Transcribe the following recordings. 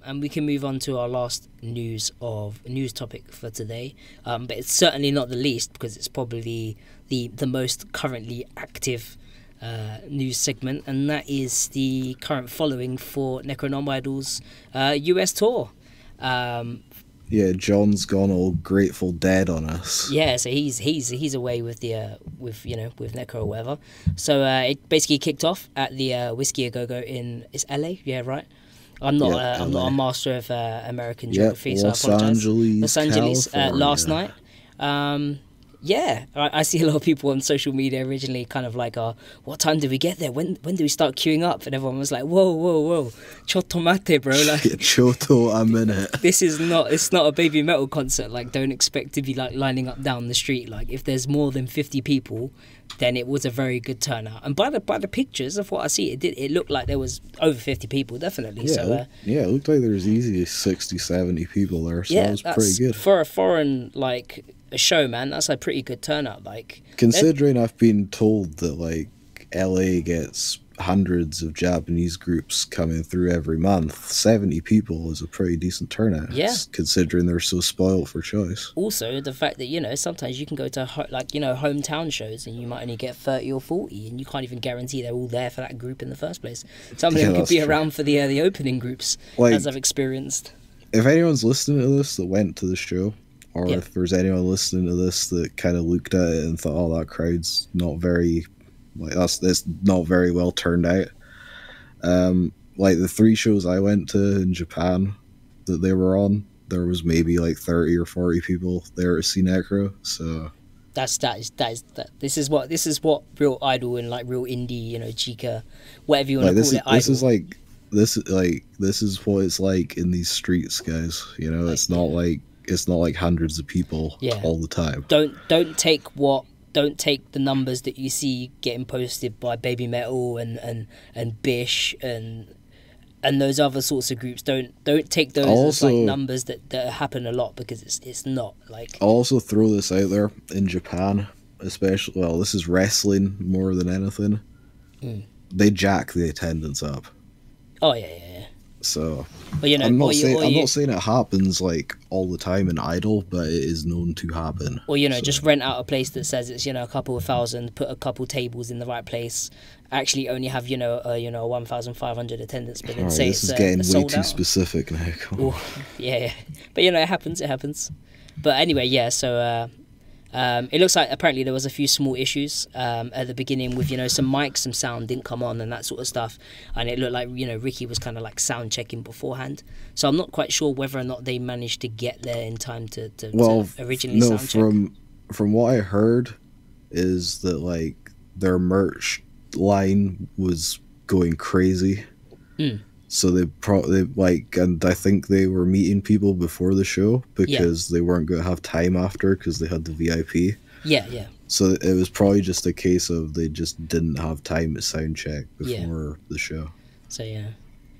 and we can move on to our last news topic for today. But it's certainly not the least, because it's probably the most currently active news segment, and that is the current following for Necronomidol's US tour. Yeah, John's gone all Grateful Dead on us. Yeah, so he's away with the with Necro or whatever. So it basically kicked off at the Whisky A Go Go in LA. Yeah, right. I'm not a master of American geography, so I apologize. Los Angeles last night. Yeah, I see a lot of people on social media originally kind of like, what time did we get there? When do we start queuing up? And everyone was like, whoa, chotomate, bro. Like, choto a minute. It's not a Baby Metal concert. Like, don't expect to be like lining up down the street. Like, if there's more than 50 people, then it was a very good turnout. And by the pictures of what I see, it looked like there was over 50 people, definitely. Yeah, so it looked like there was easily 60, 70 people there. So that was pretty good. For a foreign, like, a show, man, that's a pretty good turnout. Like, considering I've been told that like LA gets hundreds of Japanese groups coming through every month, 70 people is a pretty decent turnout. Yeah, considering they're so spoiled for choice. Also, the fact that sometimes you can go to hometown shows and you might only get 30 or 40, and you can't even guarantee they're all there for that group in the first place. Some of them could be around for the opening groups, like, as I've experienced. If anyone's listening to this that went to the show, or if there's anyone listening to this that kind of looked at it and thought, "Oh, that crowd's not very, it's not very well turned out." Like the 3 shows I went to in Japan that they were on, there was maybe like 30 or 40 people there to see Necro. So this is what real idol and like real indie, chica, whatever you want to call it. This is what it's like in these streets, guys. It's not like hundreds of people all the time. Don't take the numbers that you see getting posted by Baby Metal and Bish and those other sorts of groups. Don't take those as like numbers that happen a lot, because it's not like. I'll also throw this out there in Japan, especially. Well, this is wrestling more than anything. They jack the attendance up. Oh yeah. So, but I'm not saying it happens like all the time in Idol, but it is known to happen. Or just rent out a place that says it's a couple of thousand, put a couple tables in the right place, actually only have a 1,500 attendance, but then say this it's is getting way too out. Specific now. Yeah, but it happens. But anyway, yeah. So it looks like apparently there was a few small issues at the beginning with some mics, some sound didn't come on and that sort of stuff, and it looked like Ricky was kind of like sound checking beforehand. So I'm not quite sure whether or not they managed to get there in time to originally sound check. From what I heard is that like their merch line was going crazy. So they and I think they were meeting people before the show because they weren't going to have time after, because they had the VIP. Yeah. So it was probably just a case of they just didn't have time to sound check before the show. So yeah,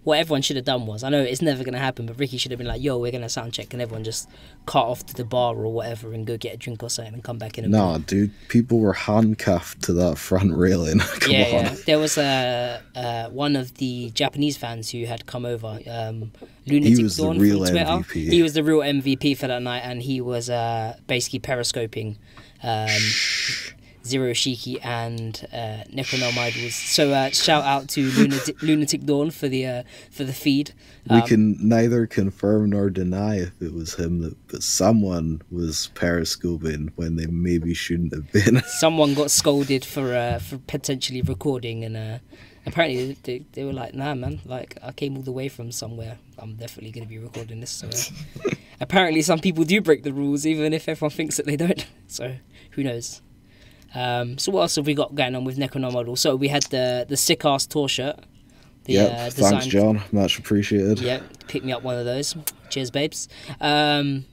what everyone should have done was, I know it's never going to happen, but Ricky should have been like, "Yo, we're going to sound check," and everyone just cart off to the bar or whatever and go get a drink or something and come back in a minute. Dude, people were handcuffed to that front railing. Come on. Yeah. There was one of the Japanese fans who had come over, Lunatic Dawn from Twitter. MVP. He was the real MVP for that night, and he was basically periscoping Zero Shiki and Necronomidol. So shout out to Lunatic Dawn for the feed. We can neither confirm nor deny if it was him, but someone was periscoping when they maybe shouldn't have been. Someone got scolded for potentially recording, and apparently they were like, "Nah, man, like I came all the way from somewhere. I'm definitely going to be recording this." So apparently some people do break the rules, even if everyone thinks that they don't. So who knows? So what else have we got going on with Necronomidol? So we had the sick ass tour shirt. Thanks, John. Much appreciated. Yeah, pick me up one of those. Cheers, babes. And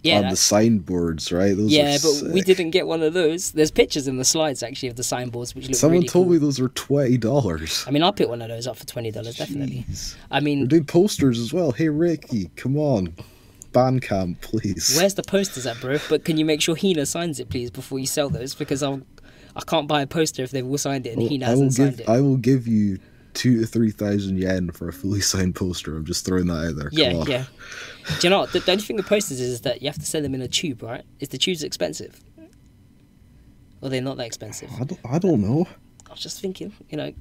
the signboards, right? Those but sick. We didn't get one of those. There's pictures in the slides actually of the signboards, which look Someone really told cool. me those were $20. I mean, I'll pick one of those up for $20, definitely. I mean, we're doing posters as well. Hey, Ricky, come on. Bandcamp, please. Where's the posters at, bro? But can you make sure Hina signs it, please, before you sell those? Because I can't buy a poster if they've all signed it and Hina hasn't signed it. I will give you 2,000 to 3,000 yen for a fully signed poster. I'm just throwing that out there. Yeah, yeah. Do you know what? The only thing with posters is that you have to send them in a tube, right? Is the tubes expensive? Or they're not that expensive? I don't know. I was just thinking, you know.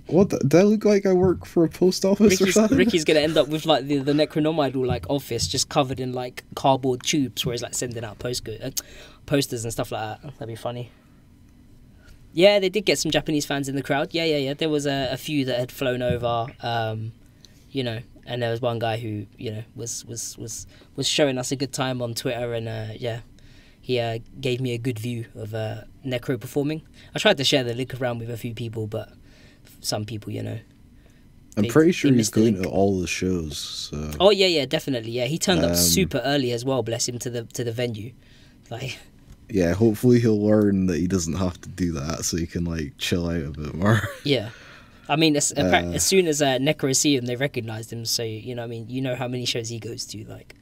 What? Do I look like I work for a post office or something? Ricky's going to end up with like the Necronomidol like office just covered in like cardboard tubes where he's like sending out posters and stuff like that. That'd be funny. Yeah, they did get some Japanese fans in the crowd. Yeah. There was a few that had flown over, you know, and there was one guy who, you know, was showing us a good time on Twitter, and he gave me a good view of Necro performing. I tried to share the link around with a few people, but some people, you know, I'm pretty sure he's going to all the shows. So. Oh yeah, definitely. Yeah, he turned up super early as well. Bless him, to the venue, like. Yeah, hopefully he'll learn that he doesn't have to do that, so he can like chill out a bit more. Yeah, I mean, as soon as Necro see him, they recognized him. So you know, I mean, you know how many shows he goes to, like.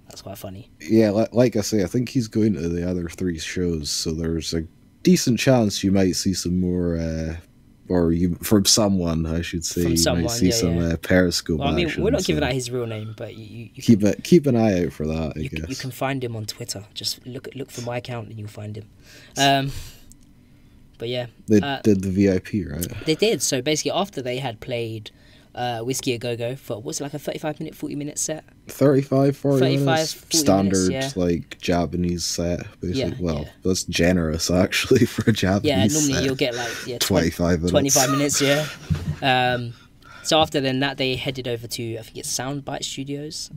That's quite funny. Yeah, like I say, I think he's going to the other 3 shows, so there's a decent chance you might see some more, from someone, I should say. From someone, you might see some Periscope. Well, I mean, action, we're not giving out his real name, but you keep an eye out for that. I guess you can find him on Twitter. Just look for my account and you'll find him. But yeah, they did the VIP, right? They did. So basically, after they had played Whisky A Go Go for what's it, like a 35-minute, 40-minute set? 40 minutes. 40 Standard, minutes, yeah. Like Japanese set, basically. Yeah, that's generous actually for a Japanese set. Yeah, normally you'll get like 25 minutes. 25 minutes, yeah. So after that, they headed over to, I think it's Soundbite Studios.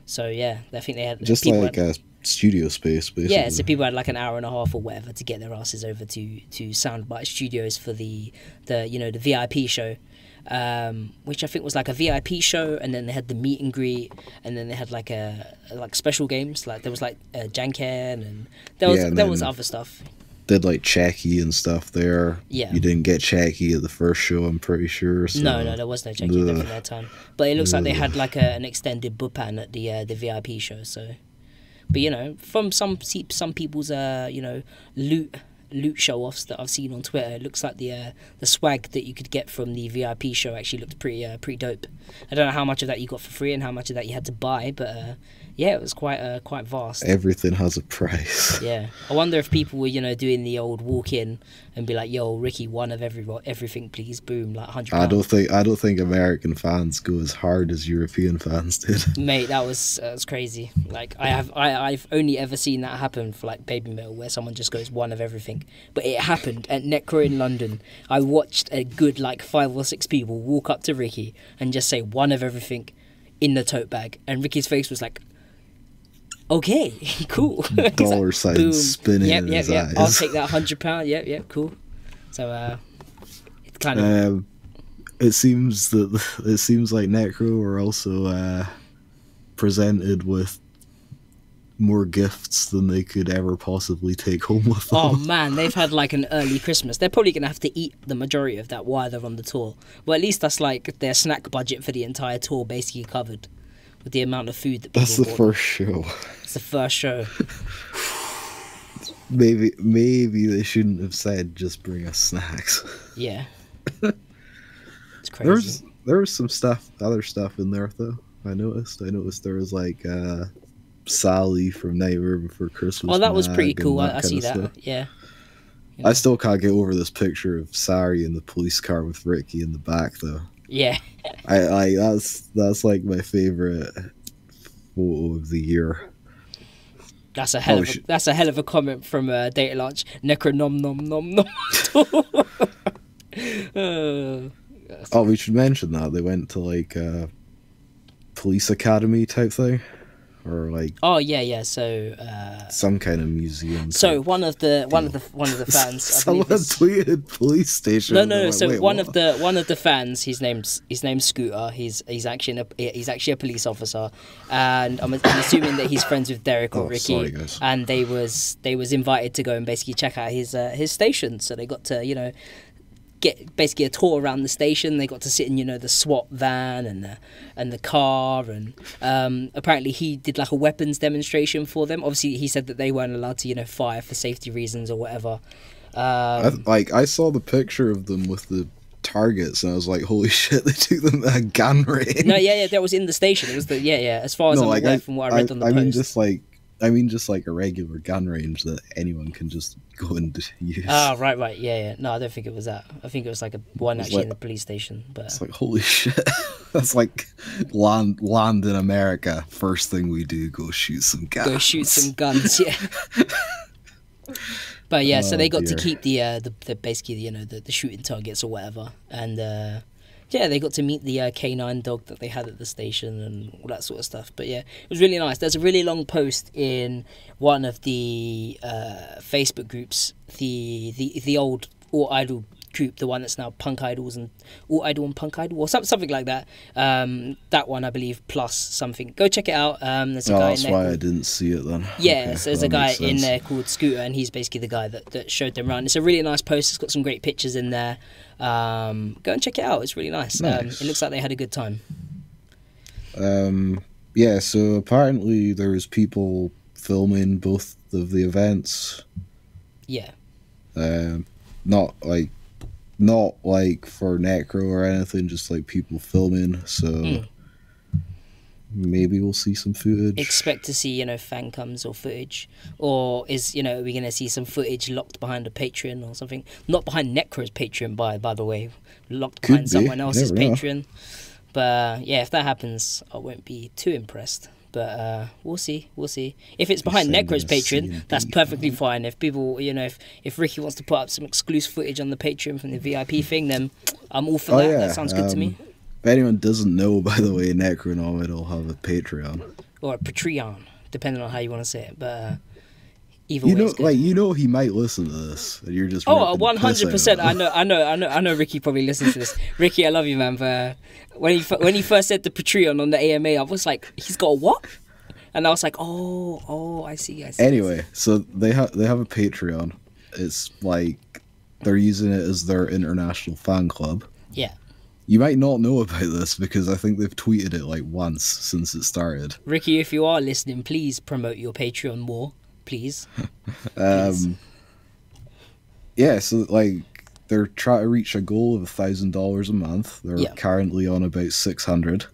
So yeah, I think they had just like a studio space, basically. Yeah, so people had like an hour and a half or whatever to get their asses over to Soundbite Studios for the VIP show. Which I think was like a VIP show, and then they had the meet and greet, and then they had like special games, like there was like Janken, and there was other stuff. Did like Checky and stuff there. Yeah, you didn't get Checky at the first show, I'm pretty sure. So. No, there was no Checky at that time. But it looks like they had like an extended bupan at the VIP show. So, but you know, from some people's loot show-offs that I've seen on Twitter, it looks like the swag that you could get from the VIP show actually looked pretty dope. I don't know how much of that you got for free and how much of that you had to buy, but yeah, it was quite vast. Everything has a price. Yeah, I wonder if people were doing the old walk in and be like, "Yo, Ricky, one of everything, please." Boom, like £100. I don't think American fans go as hard as European fans did. Mate, that was crazy. Like I've only ever seen that happen for like Baby Metal, where someone just goes one of everything. But it happened at Necro in London. I watched a good like 5 or 6 people walk up to Ricky and just say one of everything in the tote bag, and Ricky's face was like, okay, cool. Dollar sign spinning in his eyes. I'll take that £100. Yep, cool. So it's kind of. It seems like Necro are also presented with more gifts than they could ever possibly take home with them. Oh man, they've had like an early Christmas. They're probably gonna have to eat the majority of that while they're on the tour. Well, at least that's like their snack budget for the entire tour basically covered. With the amount of food that people That's the bought. first show. It's the first show. Maybe they shouldn't have said just bring us snacks. Yeah. It's crazy. There was some other stuff in there though. I noticed there was like Sally from Nightmare Before Christmas. Oh, that was pretty cool. I see that. Stuff. Yeah. I still can't get over this picture of Sari in the police car with Ricky in the back though. Yeah. That's like my favorite photo of the year. That's a hell of a comment from Data Launch. Necronomidol. Oh, we should mention that they went to like police academy type thing, or like so some kind of museum. So one of the fans someone tweeted police station. No. So one of the fans, his name's Scooter. He's actually a police officer, and I'm assuming that he's friends with Derek or Ricky. Sorry, guys. And they was invited to go and basically check out his station. So they got to get basically a tour around the station. They got to sit in the SWAT van and the car, and apparently he did like a weapons demonstration for them. Obviously he said that they weren't allowed to fire for safety reasons or whatever. I saw the picture of them with the targets, and I was like, holy shit, they took them to a gun range. No, yeah, that was in the station. It was the as far as I'm aware from what I read on the post. I mean just like a regular gun range that anyone can just go and use. Ah, right, yeah. No, I don't think it was that. I think it was like one actually in the police station. But it's like, holy shit. That's like land in America. First thing we do, go shoot some guns. Go shoot some guns, yeah. But yeah, so they got to keep the basically the shooting targets or whatever, and they got to meet the canine dog that they had at the station and all that sort of stuff. But yeah, it was really nice. There's a really long post in one of the Facebook groups, the old Alt Idol group, the one that's now Punk Idols and Alt Idol and Punk Idol, or something like that. That one, I believe, plus something. Go check it out. There's a guy in there. That's why I didn't see it then. Yeah, okay, so there's a guy in there called Scooter, and he's basically the guy that showed them around. It's a really nice post. It's got some great pictures in there. Go and check it out. It's really nice. It looks like they had a good time. Yeah, so apparently there was people filming both of the events. Yeah. Not like for Necro or anything, just like people filming. So maybe we'll see some footage. Expect to see, fan cams or footage, or is are we gonna see some footage locked behind a Patreon or something? Not behind Necro's Patreon, by the way, locked behind someone else's Patreon. But yeah, if that happens, I won't be too impressed. But we'll see. If it's behind Necro's Patreon, that's perfectly fine. If people, if Ricky wants to put up some exclusive footage on the Patreon from the VIP thing, then I'm all for that. Yeah. That sounds good to me. If anyone doesn't know, by the way, Necronomidol will have a Patreon. Or a Patreon, depending on how you want to say it. But either way, he might listen to this, and you're just 100%. I know. Ricky probably listens to this. Ricky, I love you, man. But when he first said the Patreon on the AMA, I was like, he's got a what? And I was like, oh, I see. Anyway, so they have a Patreon. It's like they're using it as their international fan club. Yeah. You might not know about this because I think they've tweeted it like once since it started. Ricky, if you are listening, please promote your Patreon more. Please. Please. Yeah, so like they're trying to reach a goal of $1,000 a month. They're currently on about 600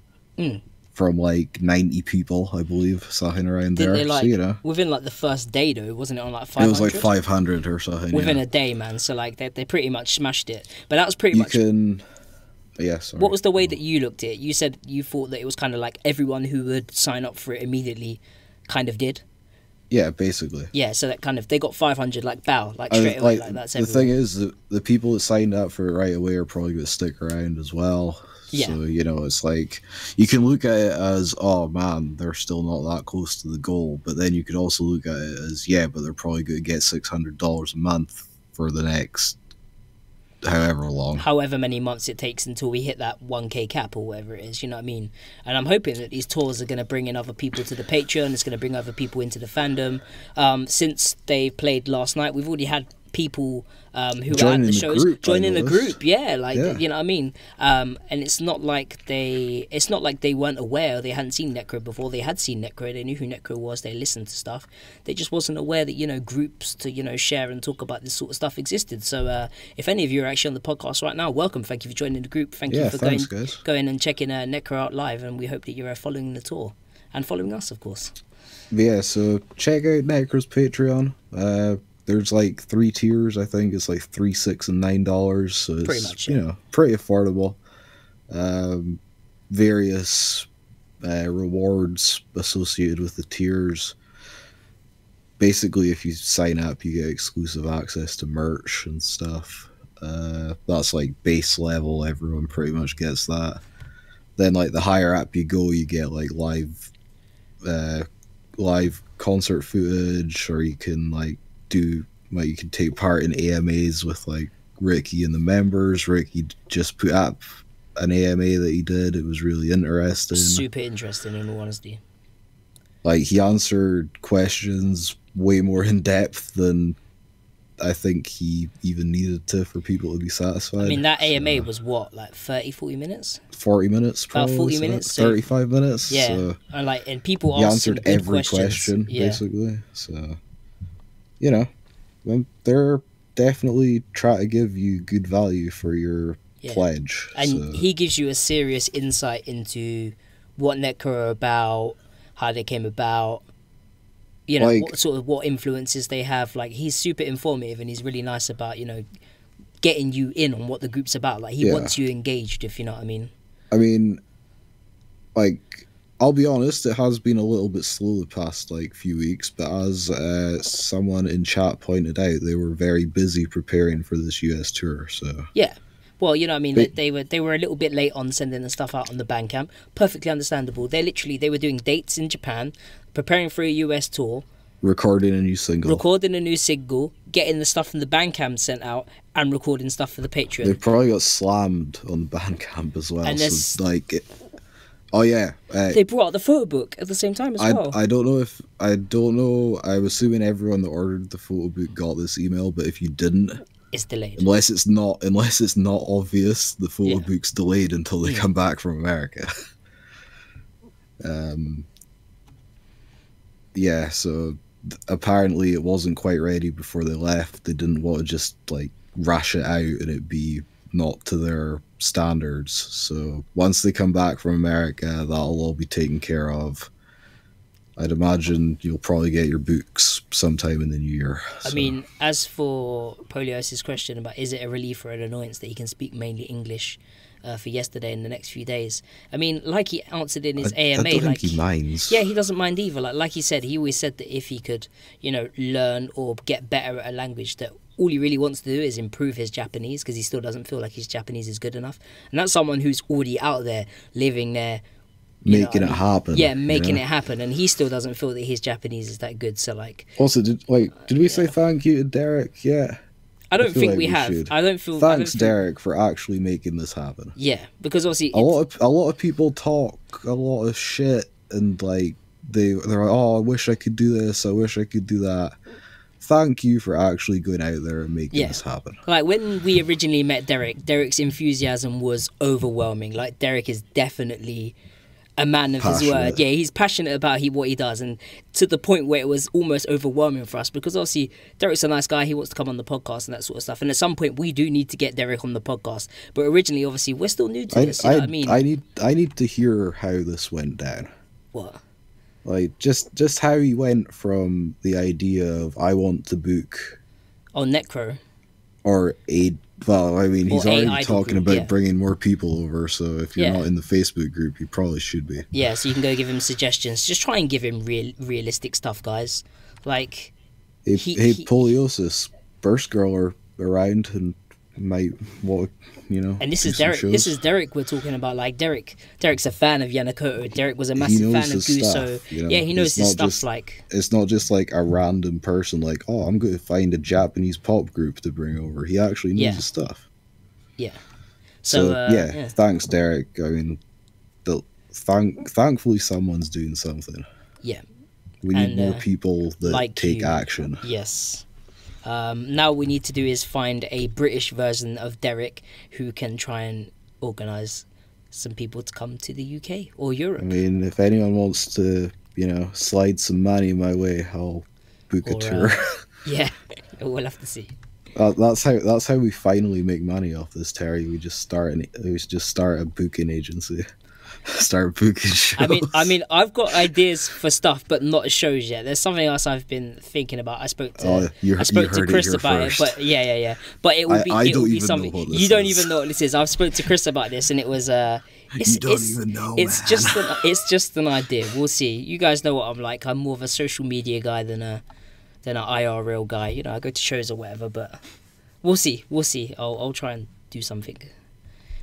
from like 90 people, I believe, something around there. So, within like the first day though, wasn't it on like 500? It was like 500 or something. Within a day, man. So like they pretty much smashed it. But that was pretty much. Yeah, sorry. What was the way that you looked at it? You said you thought that it was kind of like everyone who would sign up for it immediately kind of did. Yeah, basically. Yeah, so that kind of, they got 500 like bow, like straight away, like that's everyone. The thing is, the people that signed up for it right away are probably going to stick around as well. Yeah. So, it's like, you can look at it as, oh man, they're still not that close to the goal. But then you could also look at it as, yeah, but they're probably going to get $600 a month for the next however many months it takes until we hit that 1k cap or whatever it is, you know what I mean? And I'm hoping that these tours are going to bring in other people to the Patreon. It's going to bring other people into the fandom. Since they played last night, we've already had people who are at the shows joining the group, you know what I mean, and it's not like they weren't aware, they hadn't seen Necro before. They had seen Necro, they knew who Necro was, they listened to stuff, they just wasn't aware that groups to share and talk about this sort of stuff existed. So if any of you are actually on the podcast right now, welcome, thank you for joining the group, thank you for going and checking Necro out live, and we hope that you're following the tour and following us, of course. Yeah, so check out Necro's Patreon. There's like 3 tiers, I think. It's like $3, $6, and $9. So it's pretty much, pretty affordable. Various rewards associated with the tiers. Basically, if you sign up, you get exclusive access to merch and stuff. That's like base level. Everyone pretty much gets that. Then, like the higher up you go, you get like live concert footage, or you can you can take part in AMAs with like Ricky and the members. Ricky just put up an AMA that he did. It was really interesting. Super interesting, in all honesty. Like, he answered questions way more in depth than I think he even needed to for people to be satisfied. I mean, that AMA was what, like 30, 40 minutes? 40 minutes, probably. About 40 minutes. 35 minutes. Yeah. So and people he answered every question, basically. So, they're definitely trying to give you good value for your pledge. And he gives you a serious insight into what Necro are about, how they came about, you know, what influences they have. Like, he's super informative, and he's really nice about, you know, getting you in on what the group's about. Like, he wants you engaged, if you know what I mean. I mean, like, I'll be honest, it has been a little bit slow the past, like, few weeks, but as someone in chat pointed out, they were very busy preparing for this US tour, so... Yeah. Well, you know what I mean, they were a little bit late on sending the stuff out on the Bandcamp. Perfectly understandable. They were doing dates in Japan, preparing for a US tour, recording a new single, getting the stuff from the Bandcamp sent out, and recording stuff for the Patreon. They probably got slammed on the Bandcamp as well. And so, like, they brought out the photo book at the same time as well. I don't know. I'm assuming everyone that ordered the photo book got this email, but if you didn't, it's delayed. Unless it's not obvious, the photo book's delayed until they come back from America. So apparently it wasn't quite ready before they left. They didn't want to just like rush it out and it be not to their standards. So once they come back from America, that'll all be taken care of. I'd imagine you'll probably get your books sometime in the new year. So. I mean, as for Polios's question about is it a relief or an annoyance that he can speak mainly English for yesterday in the next few days, I mean, like he answered in his AMA, I don't think he minds. Yeah, he doesn't mind either. Like he said, he always said that if he could, you know, learn or get better at a language, that all he really wants to do is improve his Japanese, because he still doesn't feel like his Japanese is good enough. And that's someone who's already out there, living there, making it happen. Yeah, making it happen, and he still doesn't feel that his Japanese is that good. So, like, also, did we say thank you to Derek? Yeah, I don't think we have. Should. I don't feel. Thanks, Derek, for actually making this happen. Yeah, because obviously a lot of people talk a lot of shit, and like they're like, oh, I wish I could do this. I wish I could do that. Thank you for actually going out there and making this happen. Like, when we originally met Derek's enthusiasm was overwhelming. Like, Derek is definitely a man of his word. Yeah, he's passionate about what he does, and to the point where it was almost overwhelming for us, because obviously Derek's a nice guy, he wants to come on the podcast and that sort of stuff, and at some point we do need to get Derek on the podcast, but originally obviously we're still new to this, you know what I mean? I need to hear how this went down. What? Like, just how he went from the idea of I want to book Necro or well, I mean, he's already talking about bringing more people over, so if you're not in the Facebook group, you probably should be. Yeah, so you can go give him suggestions. Just try and give him realistic stuff, guys. Like, hey, Poliosis, Burst Girl are around and might, you know. And this is Derek. This is Derek we're talking about. Like, Derek's a fan of Yanakoto. Derek was a massive fan of Guso. You know? Yeah, he knows his stuff. Like, it's not just like a random person. Like, oh, I'm going to find a Japanese pop group to bring over. He actually knows his stuff. Yeah. So thanks, Derek. I mean, thankfully someone's doing something. Yeah. We need more people that take action. Yes. Now we need to do is find a British version of Derek who can try and organise some people to come to the UK or Europe. I mean, if anyone wants to, you know, slide some money my way, I'll book a tour. Yeah, we'll have to see. That's how we finally make money off this, Terry. We just start a booking agency. Start booking shows. I mean, I've got ideas for stuff, but not shows yet. There's something else I've been thinking about. I spoke to Chris about it, but yeah. But it would be something you don't even know what this is. I've spoke to Chris about this, and it was It's just an idea. We'll see. You guys know what I'm like. I'm more of a social media guy than an IRL guy. You know, I go to shows or whatever, but we'll see. I'll try and do something.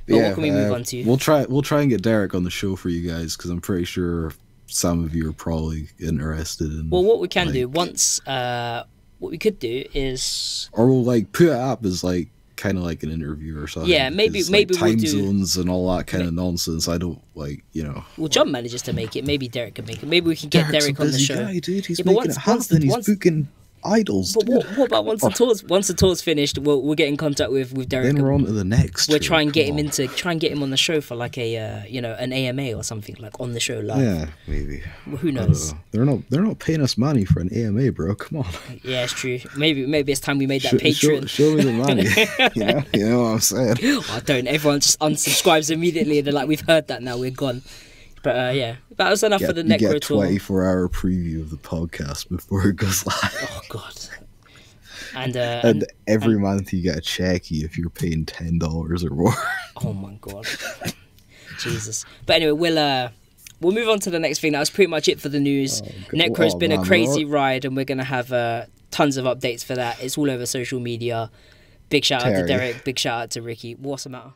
But what can we move on to? We'll try and get Derek on the show for you guys, because I'm pretty sure some of you are probably interested in. Well, what we can do once, what we could do is, or we'll like put it up as like kind of like an interview or something. Yeah, maybe time zones and all that kind of nonsense. I don't like, you know. Well, John manages to make it. Maybe Derek can make it. Maybe we can get Derek on the show. Guy, dude. He's making it happen. He's booking idols. But what about once the tour's finished, we'll get in contact with Derek. Then we're on to the next. We'll try and get him on the show for like a an AMA or something, like on the show live. Yeah, maybe. Well, who knows? They're not paying us money for an AMA, bro. Come on. Yeah, it's true. Maybe it's time we made that Patreon. Show me the money. you know what I'm saying? Oh, don't. Everyone just unsubscribes immediately. They're like, we've heard that now. We're gone. But yeah, that was enough for the Necro tour. You get 24-hour preview of the podcast before it goes live. Oh God! And every month you get a checky if you're paying $10 or more. Oh my God! Jesus. But anyway, we'll move on to the next thing. That was pretty much it for the news. Necro's been a crazy ride, and we're gonna have tons of updates for that. It's all over social media. Big shout out to Derek. Big shout out to Ricky. What's the matter?